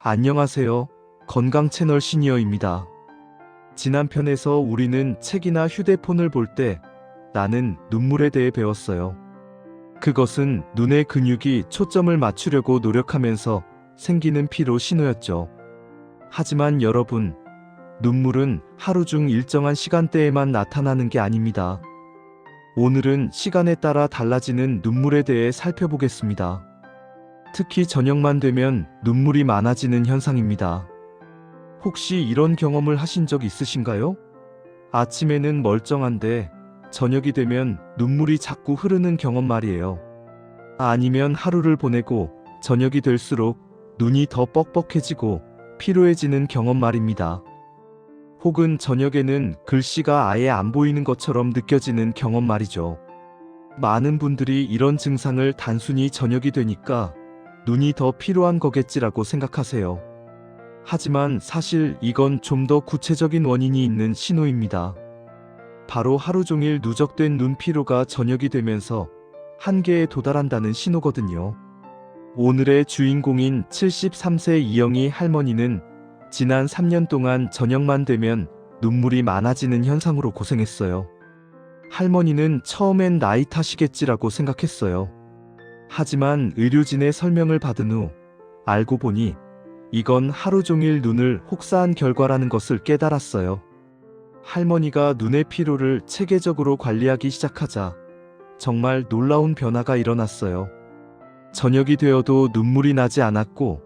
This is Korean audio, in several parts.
안녕하세요. 건강 채널 시니어입니다. 지난 편에서 우리는 책이나 휴대폰을 볼 때 나는 눈물에 대해 배웠어요. 그것은 눈의 근육이 초점을 맞추려고 노력하면서 생기는 피로 신호였죠. 하지만 여러분, 눈물은 하루 중 일정한 시간대에만 나타나는 게 아닙니다. 오늘은 시간에 따라 달라지는 눈물에 대해 살펴보겠습니다. 특히 저녁만 되면 눈물이 많아지는 현상입니다. 혹시 이런 경험을 하신 적 있으신가요? 아침에는 멀쩡한데 저녁이 되면 눈물이 자꾸 흐르는 경험 말이에요. 아니면 하루를 보내고 저녁이 될수록 눈이 더 뻑뻑해지고 피로해지는 경험 말입니다. 혹은 저녁에는 글씨가 아예 안 보이는 것처럼 느껴지는 경험 말이죠. 많은 분들이 이런 증상을 단순히 저녁이 되니까 눈이 더 피로한 거겠지라고 생각하세요. 하지만 사실 이건 좀 더 구체적인 원인이 있는 신호입니다. 바로 하루 종일 누적된 눈 피로가 저녁이 되면서 한계에 도달한다는 신호거든요. 오늘의 주인공인 73세 이영희 할머니는 지난 3년 동안 저녁만 되면 눈물이 많아지는 현상으로 고생했어요. 할머니는 처음엔 나이 탓이겠지라고 생각했어요. 하지만 의료진의 설명을 받은 후 알고 보니 이건 하루 종일 눈을 혹사한 결과라는 것을 깨달았어요. 할머니가 눈의 피로를 체계적으로 관리하기 시작하자 정말 놀라운 변화가 일어났어요. 저녁이 되어도 눈물이 나지 않았고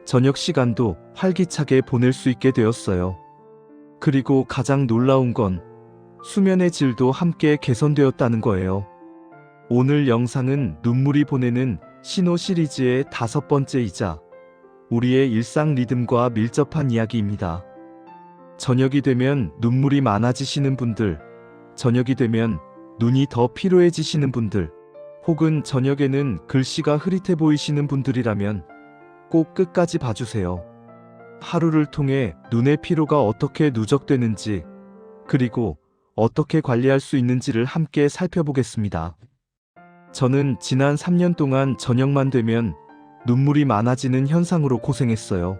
저녁 시간도 활기차게 보낼 수 있게 되었어요. 그리고 가장 놀라운 건 수면의 질도 함께 개선되었다는 거예요. 오늘 영상은 눈물이 보내는 신호 시리즈의 5번째이자 우리의 일상 리듬과 밀접한 이야기입니다. 저녁이 되면 눈물이 많아지시는 분들, 저녁이 되면 눈이 더 피로해지시는 분들, 혹은 저녁에는 글씨가 흐릿해 보이시는 분들이라면 꼭 끝까지 봐주세요. 하루를 통해 눈의 피로가 어떻게 누적되는지, 그리고 어떻게 관리할 수 있는지를 함께 살펴보겠습니다. 저는 지난 3년 동안 저녁만 되면 눈물이 많아지는 현상으로 고생했어요.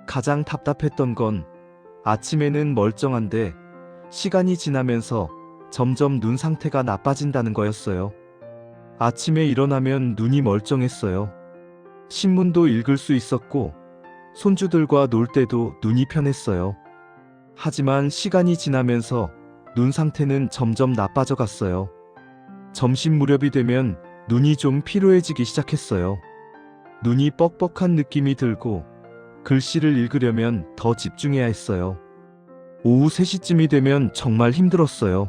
가장 답답했던 건 아침에는 멀쩡한데 시간이 지나면서 점점 눈 상태가 나빠진다는 거였어요. 아침에 일어나면 눈이 멀쩡했어요. 신문도 읽을 수 있었고 손주들과 놀 때도 눈이 편했어요. 하지만 시간이 지나면서 눈 상태는 점점 나빠져 갔어요. 점심 무렵이 되면 눈이 좀 피로해지기 시작했어요. 눈이 뻑뻑한 느낌이 들고 글씨를 읽으려면 더 집중해야 했어요. 오후 3시쯤이 되면 정말 힘들었어요.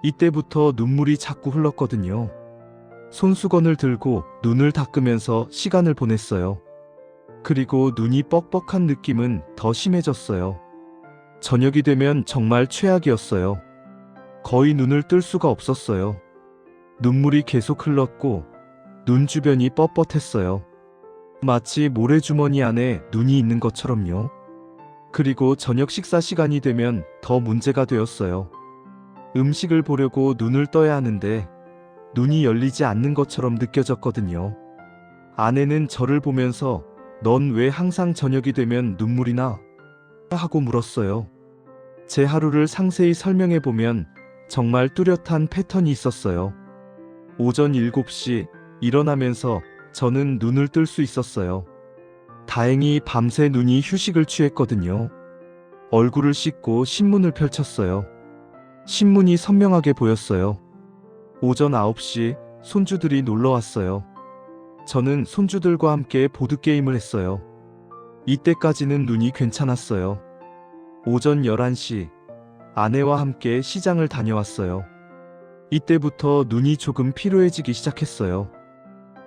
이때부터 눈물이 자꾸 흘렀거든요. 손수건을 들고 눈을 닦으면서 시간을 보냈어요. 그리고 눈이 뻑뻑한 느낌은 더 심해졌어요. 저녁이 되면 정말 최악이었어요. 거의 눈을 뜰 수가 없었어요. 눈물이 계속 흘렀고 눈 주변이 뻣뻣했어요. 마치 모래주머니 안에 눈이 있는 것처럼요. 그리고 저녁 식사 시간이 되면 더 문제가 되었어요. 음식을 보려고 눈을 떠야 하는데 눈이 열리지 않는 것처럼 느껴졌거든요. 아내는 저를 보면서 "넌 왜 항상 저녁이 되면 눈물이 나?" 하고 물었어요. 제 하루를 상세히 설명해 보면 정말 뚜렷한 패턴이 있었어요. 오전 7시 일어나면서 저는 눈을 뜰 수 있었어요. 다행히 밤새 눈이 휴식을 취했거든요. 얼굴을 씻고 신문을 펼쳤어요. 신문이 선명하게 보였어요. 오전 9시 손주들이 놀러 왔어요. 저는 손주들과 함께 보드게임을 했어요. 이때까지는 눈이 괜찮았어요. 오전 11시 아내와 함께 시장을 다녀왔어요. 이때부터 눈이 조금 피로해지기 시작했어요.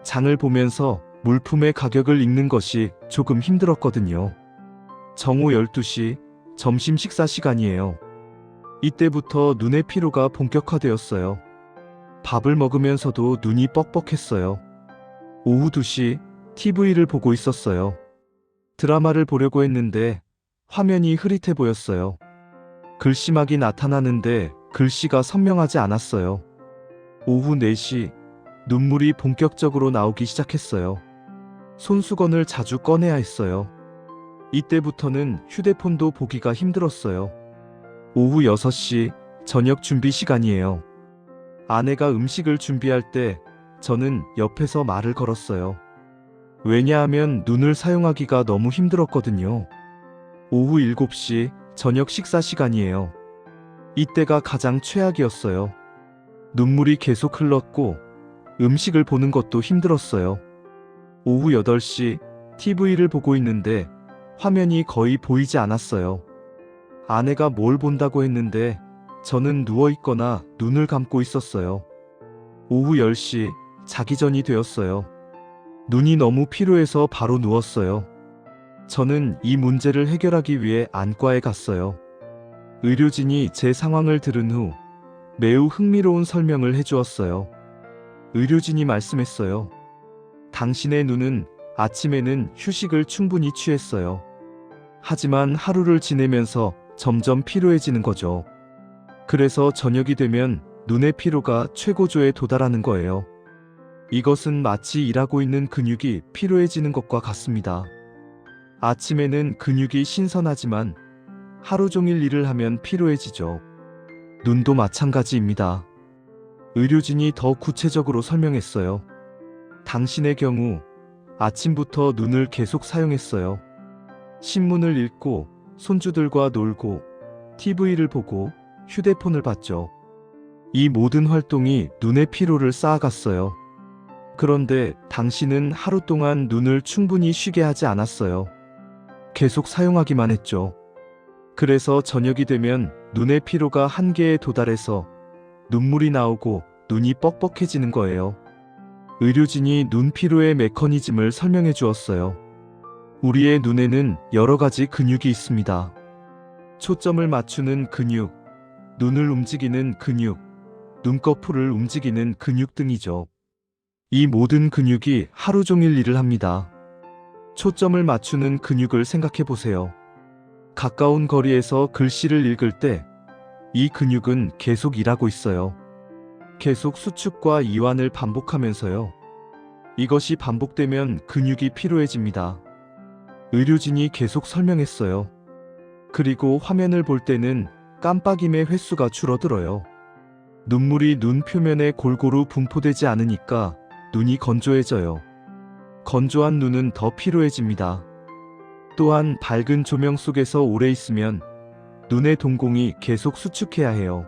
장을 보면서 물품의 가격을 읽는 것이 조금 힘들었거든요. 정오 12시 점심 식사 시간이에요. 이때부터 눈의 피로가 본격화되었어요. 밥을 먹으면서도 눈이 뻑뻑했어요. 오후 2시 TV를 보고 있었어요. 드라마를 보려고 했는데 화면이 흐릿해 보였어요. 글씨막이 나타나는데 글씨가 선명하지 않았어요. 오후 4시 눈물이 본격적으로 나오기 시작했어요. 손수건을 자주 꺼내야 했어요. 이때부터는 휴대폰도 보기가 힘들었어요. 오후 6시 저녁 준비 시간이에요. 아내가 음식을 준비할 때 저는 옆에서 말을 걸었어요. 왜냐하면 눈을 사용하기가 너무 힘들었거든요. 오후 7시 저녁 식사 시간이에요. 이때가 가장 최악이었어요. 눈물이 계속 흘렀고 음식을 보는 것도 힘들었어요. 오후 8시 TV를 보고 있는데 화면이 거의 보이지 않았어요. 아내가 뭘 본다고 했는데 저는 누워있거나 눈을 감고 있었어요. 오후 10시 자기 전이 되었어요. 눈이 너무 피로해서 바로 누웠어요. 저는 이 문제를 해결하기 위해 안과에 갔어요. 의료진이 제 상황을 들은 후 매우 흥미로운 설명을 해주었어요. 의료진이 말씀했어요. 당신의 눈은 아침에는 휴식을 충분히 취했어요. 하지만 하루를 지내면서 점점 피로해지는 거죠. 그래서 저녁이 되면 눈의 피로가 최고조에 도달하는 거예요. 이것은 마치 일하고 있는 근육이 피로해지는 것과 같습니다. 아침에는 근육이 신선하지만 하루 종일 일을 하면 피로해지죠. 눈도 마찬가지입니다. 의료진이 더 구체적으로 설명했어요. 당신의 경우 아침부터 눈을 계속 사용했어요. 신문을 읽고 손주들과 놀고 TV를 보고 휴대폰을 봤죠. 이 모든 활동이 눈의 피로를 쌓아갔어요. 그런데 당신은 하루 동안 눈을 충분히 쉬게 하지 않았어요. 계속 사용하기만 했죠. 그래서 저녁이 되면 눈의 피로가 한계에 도달해서 눈물이 나오고 눈이 뻑뻑해지는 거예요. 의료진이 눈 피로의 메커니즘을 설명해 주었어요. 우리의 눈에는 여러 가지 근육이 있습니다. 초점을 맞추는 근육, 눈을 움직이는 근육, 눈꺼풀을 움직이는 근육 등이죠. 이 모든 근육이 하루 종일 일을 합니다. 초점을 맞추는 근육을 생각해 보세요. 가까운 거리에서 글씨를 읽을 때 이 근육은 계속 일하고 있어요. 계속 수축과 이완을 반복하면서요. 이것이 반복되면 근육이 피로해집니다. 의료진이 계속 설명했어요. 그리고 화면을 볼 때는 깜빡임의 횟수가 줄어들어요. 눈물이 눈 표면에 골고루 분포되지 않으니까 눈이 건조해져요. 건조한 눈은 더 피로해집니다. 또한 밝은 조명 속에서 오래 있으면 눈의 동공이 계속 수축해야 해요.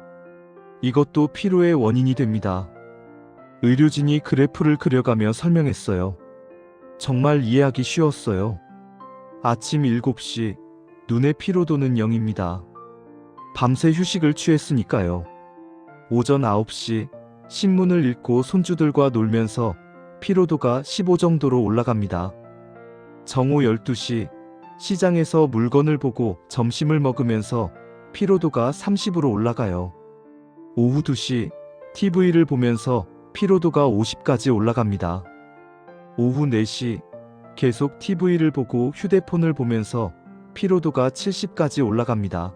이것도 피로의 원인이 됩니다. 의료진이 그래프를 그려가며 설명했어요. 정말 이해하기 쉬웠어요. 아침 7시 눈의 피로도는 0입니다. 밤새 휴식을 취했으니까요. 오전 9시 신문을 읽고 손주들과 놀면서 피로도가 15 정도로 올라갑니다. 정오 12시 시장에서 물건을 보고 점심을 먹으면서 피로도가 30으로 올라가요. 오후 2시 TV를 보면서 피로도가 50까지 올라갑니다. 오후 4시 계속 TV를 보고 휴대폰을 보면서 피로도가 70까지 올라갑니다.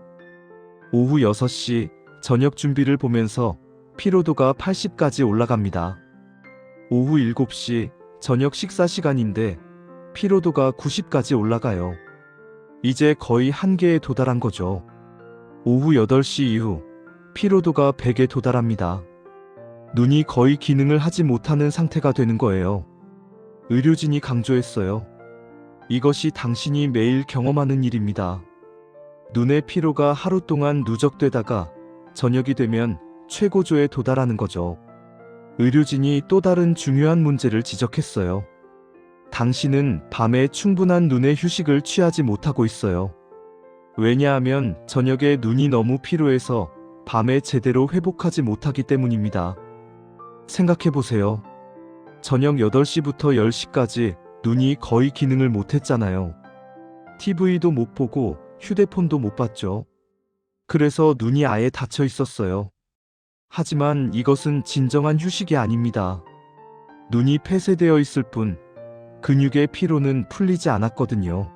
오후 6시 저녁 준비를 보면서 피로도가 80까지 올라갑니다. 오후 7시 저녁 식사 시간인데 피로도가 90까지 올라가요. 이제 거의 한계에 도달한 거죠. 오후 8시 이후 피로도가 100에 도달합니다. 눈이 거의 기능을 하지 못하는 상태가 되는 거예요. 의료진이 강조했어요. 이것이 당신이 매일 경험하는 일입니다. 눈의 피로가 하루 동안 누적되다가 저녁이 되면 최고조에 도달하는 거죠. 의료진이 또 다른 중요한 문제를 지적했어요. 당신은 밤에 충분한 눈의 휴식을 취하지 못하고 있어요. 왜냐하면 저녁에 눈이 너무 피로해서 밤에 제대로 회복하지 못하기 때문입니다. 생각해보세요. 저녁 8시부터 10시까지 눈이 거의 기능을 못했잖아요. TV도 못 보고 휴대폰도 못 봤죠. 그래서 눈이 아예 닫혀 있었어요. 하지만 이것은 진정한 휴식이 아닙니다. 눈이 폐쇄되어 있을 뿐 근육의 피로는 풀리지 않았거든요.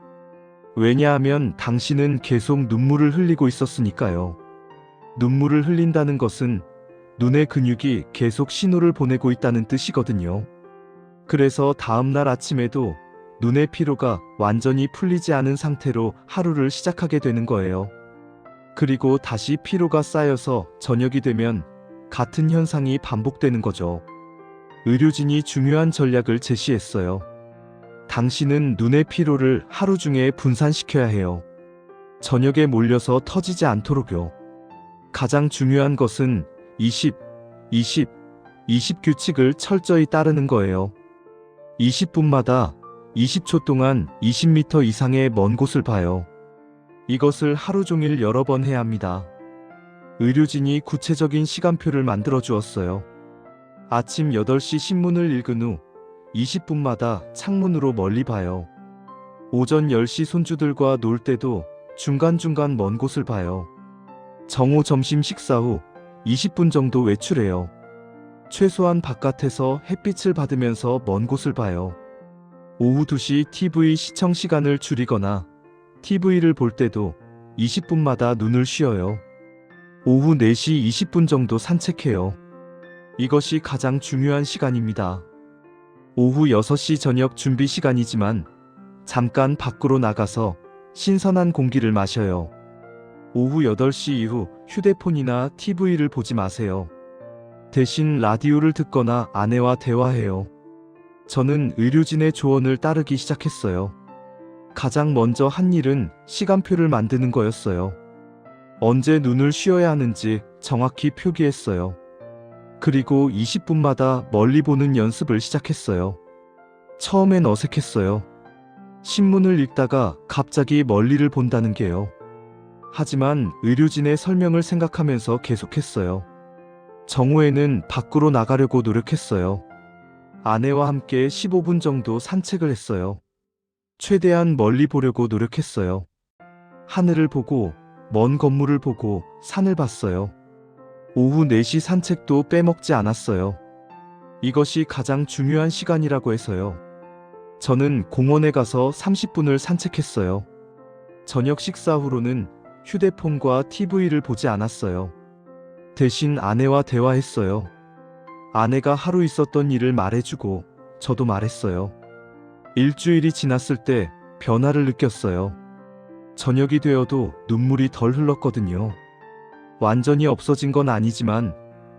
왜냐하면 당신은 계속 눈물을 흘리고 있었으니까요. 눈물을 흘린다는 것은 눈의 근육이 계속 신호를 보내고 있다는 뜻이거든요. 그래서 다음날 아침에도 눈의 피로가 완전히 풀리지 않은 상태로 하루를 시작하게 되는 거예요. 그리고 다시 피로가 쌓여서 저녁이 되면 같은 현상이 반복되는 거죠. 의료진이 중요한 전략을 제시했어요. 당신은 눈의 피로를 하루 중에 분산시켜야 해요. 저녁에 몰려서 터지지 않도록요. 가장 중요한 것은 20, 20, 20 규칙을 철저히 따르는 거예요. 20분마다 20초 동안 20m 이상의 먼 곳을 봐요. 이것을 하루 종일 여러 번 해야 합니다. 의료진이 구체적인 시간표를 만들어 주었어요. 아침 8시 신문을 읽은 후 20분마다 창문으로 멀리 봐요. 오전 10시 손주들과 놀 때도 중간중간 먼 곳을 봐요. 정오 점심 식사 후 20분 정도 외출해요. 최소한 바깥에서 햇빛을 받으면서 먼 곳을 봐요. 오후 2시 TV 시청 시간을 줄이거나 TV를 볼 때도 20분마다 눈을 쉬어요. 오후 4시 20분 정도 산책해요. 이것이 가장 중요한 시간입니다. 오후 6시 저녁 준비 시간이지만 잠깐 밖으로 나가서 신선한 공기를 마셔요. 오후 8시 이후 휴대폰이나 TV를 보지 마세요. 대신 라디오를 듣거나 아내와 대화해요. 저는 의료진의 조언을 따르기 시작했어요. 가장 먼저 한 일은 시간표를 만드는 거였어요. 언제 눈을 쉬어야 하는지 정확히 표기했어요. 그리고 20분마다 멀리 보는 연습을 시작했어요. 처음엔 어색했어요. 신문을 읽다가 갑자기 멀리를 본다는 게요. 하지만 의료진의 설명을 생각하면서 계속했어요. 정오에는 밖으로 나가려고 노력했어요. 아내와 함께 15분 정도 산책을 했어요. 최대한 멀리 보려고 노력했어요. 하늘을 보고 먼 건물을 보고 산을 봤어요. 오후 4시 산책도 빼먹지 않았어요. 이것이 가장 중요한 시간이라고 해서요. 저는 공원에 가서 30분을 산책했어요. 저녁 식사 후로는 휴대폰과 TV를 보지 않았어요. 대신 아내와 대화했어요. 아내가 하루 있었던 일을 말해주고 저도 말했어요. 일주일이 지났을 때 변화를 느꼈어요. 저녁이 되어도 눈물이 덜 흘렀거든요. 완전히 없어진 건 아니지만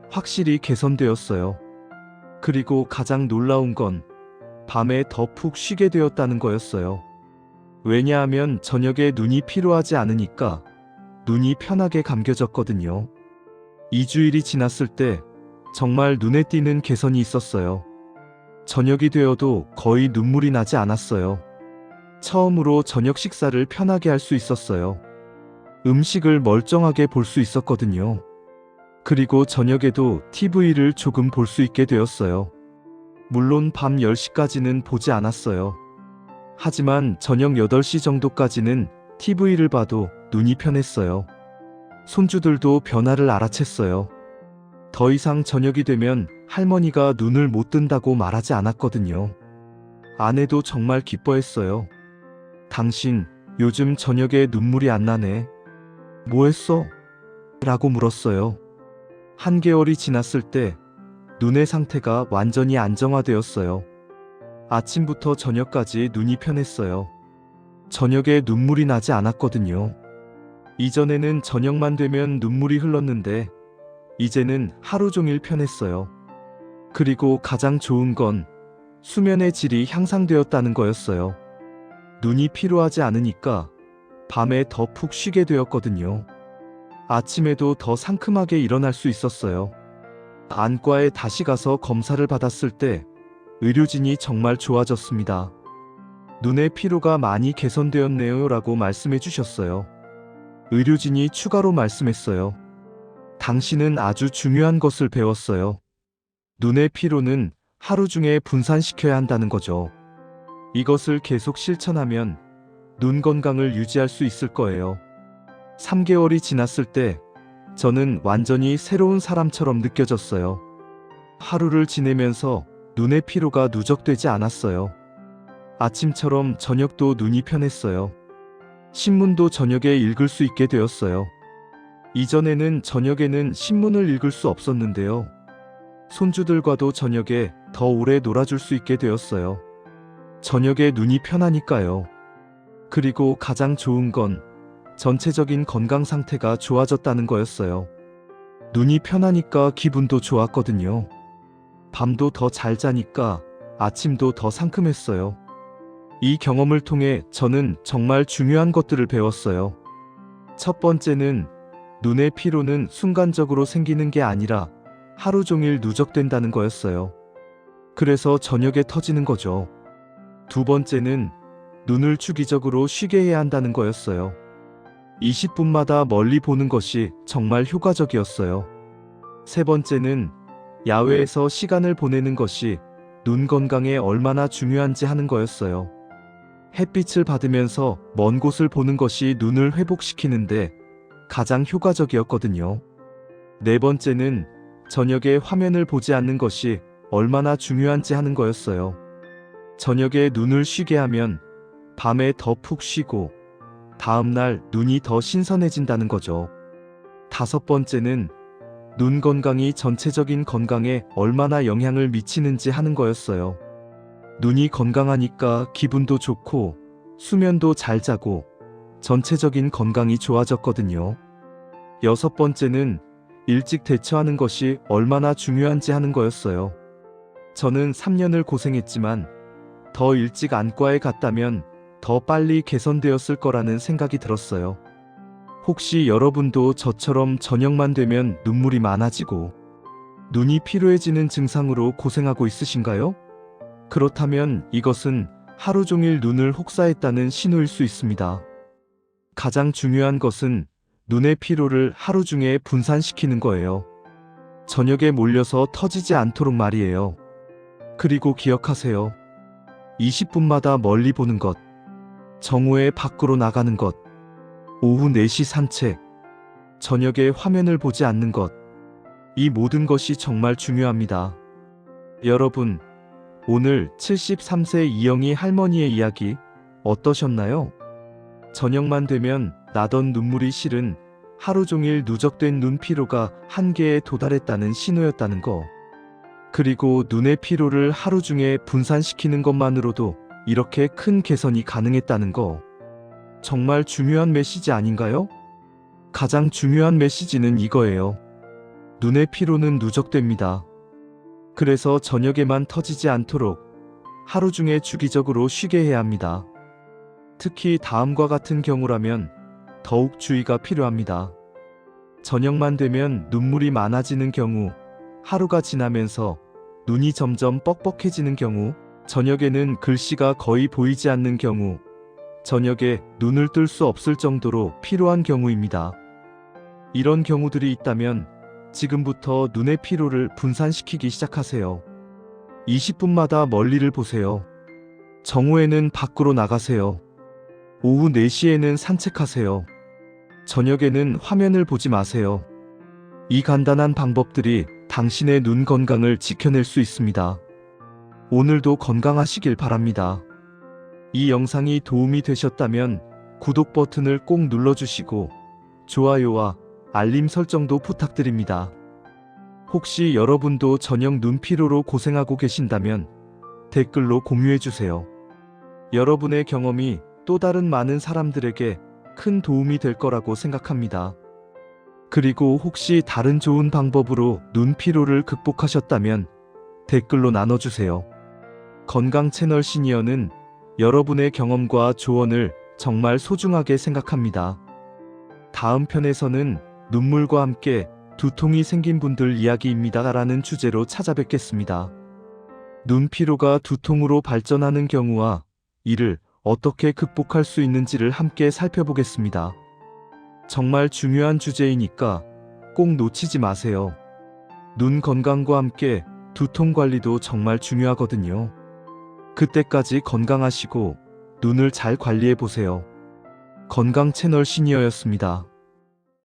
확실히 개선되었어요. 그리고 가장 놀라운 건 밤에 더 푹 쉬게 되었다는 거였어요. 왜냐하면 저녁에 눈이 피로하지 않으니까 눈이 편하게 감겨졌거든요. 2주일이 지났을 때 정말 눈에 띄는 개선이 있었어요. 저녁이 되어도 거의 눈물이 나지 않았어요. 처음으로 저녁 식사를 편하게 할 수 있었어요. 음식을 멀쩡하게 볼 수 있었거든요. 그리고 저녁에도 TV를 조금 볼 수 있게 되었어요. 물론 밤 10시까지는 보지 않았어요. 하지만 저녁 8시 정도까지는 TV를 봐도 눈이 편했어요. 손주들도 변화를 알아챘어요. 더 이상 저녁이 되면 할머니가 눈을 못 뜬다고 말하지 않았거든요. 아내도 정말 기뻐했어요. 당신, 요즘 저녁에 눈물이 안 나네. 뭐 했어? 라고 물었어요. 한개월이 지났을 때 눈의 상태가 완전히 안정화되었어요. 아침부터 저녁까지 눈이 편했어요. 저녁에 눈물이 나지 않았거든요. 이전에는 저녁만 되면 눈물이 흘렀는데 이제는 하루 종일 편했어요. 그리고 가장 좋은 건 수면의 질이 향상되었다는 거였어요. 눈이 피로하지 않으니까 밤에 더 푹 쉬게 되었거든요. 아침에도 더 상큼하게 일어날 수 있었어요. 안과에 다시 가서 검사를 받았을 때 의료진이 정말 좋아졌습니다. 눈의 피로가 많이 개선되었네요 라고 말씀해 주셨어요. 의료진이 추가로 말씀했어요. 당신은 아주 중요한 것을 배웠어요. 눈의 피로는 하루 중에 분산시켜야 한다는 거죠. 이것을 계속 실천하면 눈 건강을 유지할 수 있을 거예요. 3개월이 지났을 때 저는 완전히 새로운 사람처럼 느껴졌어요. 하루를 지내면서 눈의 피로가 누적되지 않았어요. 아침처럼 저녁도 눈이 편했어요. 신문도 저녁에 읽을 수 있게 되었어요. 이전에는 저녁에는 신문을 읽을 수 없었는데요. 손주들과도 저녁에 더 오래 놀아줄 수 있게 되었어요. 저녁에 눈이 편하니까요. 그리고 가장 좋은 건 전체적인 건강 상태가 좋아졌다는 거였어요. 눈이 편하니까 기분도 좋았거든요. 밤도 더 잘 자니까 아침도 더 상큼했어요. 이 경험을 통해 저는 정말 중요한 것들을 배웠어요. 첫 번째는 눈의 피로는 순간적으로 생기는 게 아니라 하루 종일 누적된다는 거였어요. 그래서 저녁에 터지는 거죠. 두 번째는 눈을 주기적으로 쉬게 해야 한다는 거였어요. 20분마다 멀리 보는 것이 정말 효과적이었어요. 세 번째는 야외에서 시간을 보내는 것이 눈 건강에 얼마나 중요한지 하는 거였어요. 햇빛을 받으면서 먼 곳을 보는 것이 눈을 회복시키는데 가장 효과적이었거든요. 네 번째는 저녁에 화면을 보지 않는 것이 얼마나 중요한지 하는 거였어요. 저녁에 눈을 쉬게 하면 밤에 더 푹 쉬고 다음날 눈이 더 신선해진다는 거죠. 다섯 번째는 눈 건강이 전체적인 건강에 얼마나 영향을 미치는지 하는 거였어요. 눈이 건강하니까 기분도 좋고 수면도 잘 자고 전체적인 건강이 좋아졌거든요. 여섯 번째는 일찍 대처하는 것이 얼마나 중요한지 하는 거였어요. 저는 3년을 고생했지만 더 일찍 안과에 갔다면 더 빨리 개선되었을 거라는 생각이 들었어요. 혹시 여러분도 저처럼 저녁만 되면 눈물이 많아지고 눈이 피로해지는 증상으로 고생하고 있으신가요? 그렇다면 이것은 하루 종일 눈을 혹사했다는 신호일 수 있습니다. 가장 중요한 것은 눈의 피로를 하루 중에 분산시키는 거예요. 저녁에 몰려서 터지지 않도록 말이에요. 그리고 기억하세요. 20분마다 멀리 보는 것, 정오에 밖으로 나가는 것, 오후 4시 산책, 저녁에 화면을 보지 않는 것, 이 모든 것이 정말 중요합니다. 여러분, 오늘 73세 이영희 할머니의 이야기 어떠셨나요? 저녁만 되면 나던 눈물이 실은 하루 종일 누적된 눈 피로가 한계에 도달했다는 신호였다는 거. 그리고 눈의 피로를 하루 중에 분산시키는 것만으로도 이렇게 큰 개선이 가능했다는 거. 정말 중요한 메시지 아닌가요? 가장 중요한 메시지는 이거예요. 눈의 피로는 누적됩니다. 그래서 저녁에만 터지지 않도록 하루 중에 주기적으로 쉬게 해야 합니다. 특히 다음과 같은 경우라면 더욱 주의가 필요합니다. 저녁만 되면 눈물이 많아지는 경우, 하루가 지나면서 눈이 점점 뻑뻑해지는 경우, 저녁에는 글씨가 거의 보이지 않는 경우, 저녁에 눈을 뜰 수 없을 정도로 피로한 경우입니다. 이런 경우들이 있다면 지금부터 눈의 피로를 분산시키기 시작하세요. 20분마다 멀리를 보세요. 정오에는 밖으로 나가세요. 오후 4시에는 산책하세요. 저녁에는 화면을 보지 마세요. 이 간단한 방법들이 당신의 눈 건강을 지켜낼 수 있습니다. 오늘도 건강하시길 바랍니다. 이 영상이 도움이 되셨다면 구독 버튼을 꼭 눌러주시고 좋아요와 알림 설정도 부탁드립니다. 혹시 여러분도 저녁 눈 피로로 고생하고 계신다면 댓글로 공유해주세요. 여러분의 경험이 또 다른 많은 사람들에게 큰 도움이 될 거라고 생각합니다. 그리고 혹시 다른 좋은 방법으로 눈 피로를 극복하셨다면 댓글로 나눠주세요. 건강 채널 시니어는 여러분의 경험과 조언을 정말 소중하게 생각합니다. 다음 편에서는 눈물과 함께 두통이 생긴 분들 이야기입니다라는 주제로 찾아뵙겠습니다. 눈 피로가 두통으로 발전하는 경우와 이를 어떻게 극복할 수 있는지를 함께 살펴보겠습니다. 정말 중요한 주제이니까 꼭 놓치지 마세요. 눈 건강과 함께 두통 관리도 정말 중요하거든요. 그때까지 건강하시고 눈을 잘 관리해 보세요. 건강 채널 시니어였습니다.